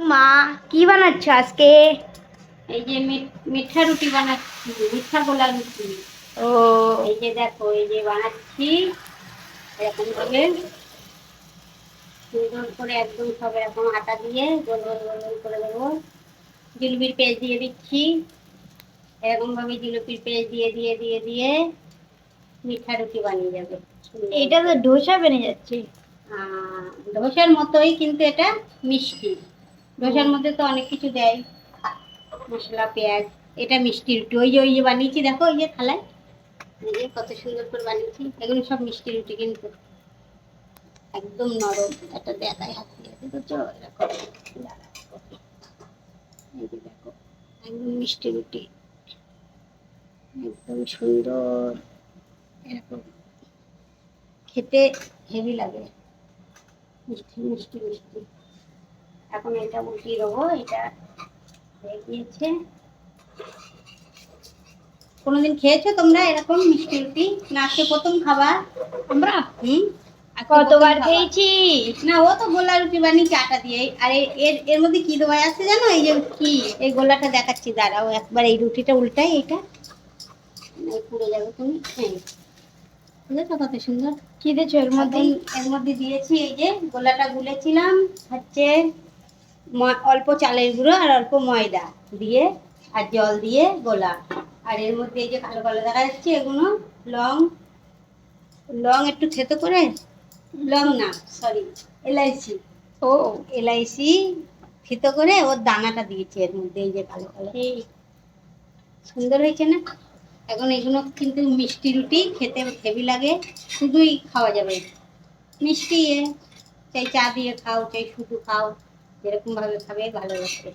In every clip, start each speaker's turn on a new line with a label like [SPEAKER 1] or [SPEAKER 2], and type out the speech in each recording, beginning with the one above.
[SPEAKER 1] মা কি বানাচ্ছ আজকে?
[SPEAKER 2] এই যে মিঠা রুটি বানাচ্ছি, মিঠা গোলা রুটি।
[SPEAKER 1] ও
[SPEAKER 2] এই যে দেখো, এই যে বানাচ্ছি এরকম ভাবে সুন্দর করে একদম সব এরকম আটা দিয়ে গোল গোল গোল গোল করে দেবো। জিলিপির পেস্ট দিয়ে দিচ্ছি, এরকম ভাবে জিলিপির পেস্ট দিয়ে দিয়ে দিয়ে দিয়ে মিঠা রুটি বানিয়ে যাবে।
[SPEAKER 1] এটা তো ধোসা বেনে যাচ্ছে।
[SPEAKER 2] ধোসার মতোই, কিন্তু এটা মিষ্টি। ধোসার মধ্যে তো অনেক কিছু দেয়, মশলা পেঁয়াজ। এটা মিষ্টি রুটি। ওই যে বানিয়েছি দেখো, ওই যে থালায়, এই যে কত সুন্দর করে বানিয়েছি। এগুলো সব মিষ্টি রুটি, কিন্তু একদম নরম। একটা দেখায় হাত দিয়ে দেখো, এরকম। এই যে দেখো, একদম মিষ্টি রুটি, একদম সুন্দর। এরকম খেতে হেভি লাগে, মিষ্টি মিষ্টি মিষ্টি। এখন এটা উঠিয়ে দেবো। এটা হয়ে গিয়েছে। কোনোদিন খেয়েছো তোমরা এরকম মিষ্টি রুটি? না আজকে প্রথম খাবা?
[SPEAKER 1] আমরা
[SPEAKER 2] আজকে প্রথম
[SPEAKER 1] কতবার
[SPEAKER 2] খাবা?
[SPEAKER 1] খেয়েছি।
[SPEAKER 2] না, ও তো গোলা রুটি বানিয়েছে আটা দিয়ে। আর এর এর মধ্যে কি দেওয়া আছে জানো? এই যে কি, এই গোলাটা দেখাচ্ছি, দাঁড়াও একবার। এই রুটিটা উল্টাই, এইটা পুড়ে যাবে তুমি। হ্যাঁ, বুঝেছো কত সুন্দর?
[SPEAKER 1] কি দিয়েছো এর মধ্যে?
[SPEAKER 2] এর মধ্যে দিয়েছি এই যে গোলাটা গুলেছিলাম, হচ্ছে অল্প চালের গুঁড়ো আর অল্প ময়দা দিয়ে আর জল দিয়ে গোলা। আর এর মধ্যে এই যে কালো কালো দেখা যাচ্ছে, এগুলো লং। লং একটু থেতো করে, লং না সরি, এলাইচি।
[SPEAKER 1] ও
[SPEAKER 2] এলাইচি থেতো করে ওর দানাটা দিয়েছি এর মধ্যে। এই যে কালো কালো, সুন্দর হয়েছে না? এখন এগুলো কিন্তু মিষ্টি রুটি, খেতে হেভি লাগে। শুধুই খাওয়া যাবে মিষ্টি। চাই চা দিয়ে খাও, চাই শুধু খাও, যেরকম ভাবে খাবে ভালো লাগবে।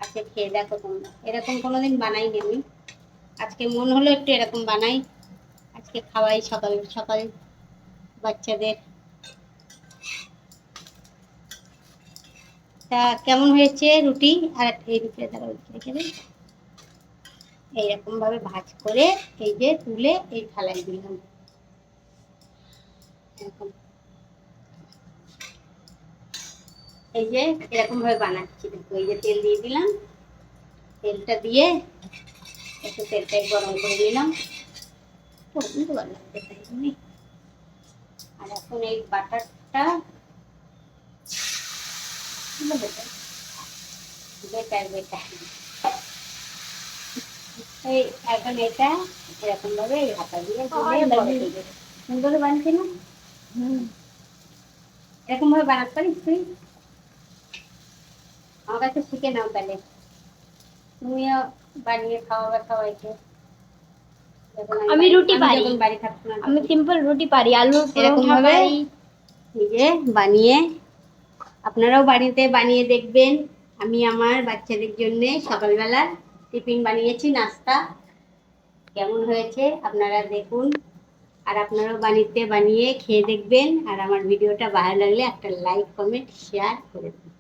[SPEAKER 2] আজকে খেয়ে দেখো তোমরা। এরকম কোনোদিন বানাইনি আমি, আজকে মন হলো একটু এরকম বানাই। আজকে খাওয়াই সকাল সকাল বাচ্চাদের। তা কেমন হয়েছে রুটি? আর এই রুটিটা তারা রেখে দিই, এইরকম ভাবে ভাঁজ করে এই যে তুলে এই থালায় দিলাম। এরকম, এই যে এরকম ভাবে বানাচ্ছি দেখো। এই যে তেল দিয়ে দিলাম, তেলটা দিয়ে একটু তেলটাই গরম করে নিলাম। কিন্তু ভালো লাগবে তাই জন্যই। আর এখন এই বাটারটা, বেটার বেটার, এই এখন এটা এরকম ভাবে হাতা দিয়ে সুন্দর বানছে না? এরকম ভাবে বানাতে পারিস তুই? আমার কাছে শিখে নাও তাহলে, তুমিও বানিয়ে খাওয়াবে সবাইকে।
[SPEAKER 1] আমি রুটি পারি।
[SPEAKER 2] যখন বাড়ি থাকতো না
[SPEAKER 1] আমি সিম্পল রুটি পারি, আলুর
[SPEAKER 2] এরকম
[SPEAKER 1] পরোটা
[SPEAKER 2] ভাবে
[SPEAKER 1] পারি।
[SPEAKER 2] এই যে বানিয়ে আপনারাও বাড়িতে বানিয়ে দেখবেন। আমি আমার বাচ্চাদের জন্য সকালবেলা টিফিন বানিয়েছি, নাস্তা। কেমন হয়েছে আপনারা দেখুন, আর আপনারাও বাড়িতে বানিয়ে খেয়ে দেখবেন। আর আমার ভিডিওটা ভালো লাগলে একটা লাইক কমেন্ট শেয়ার করে দিন।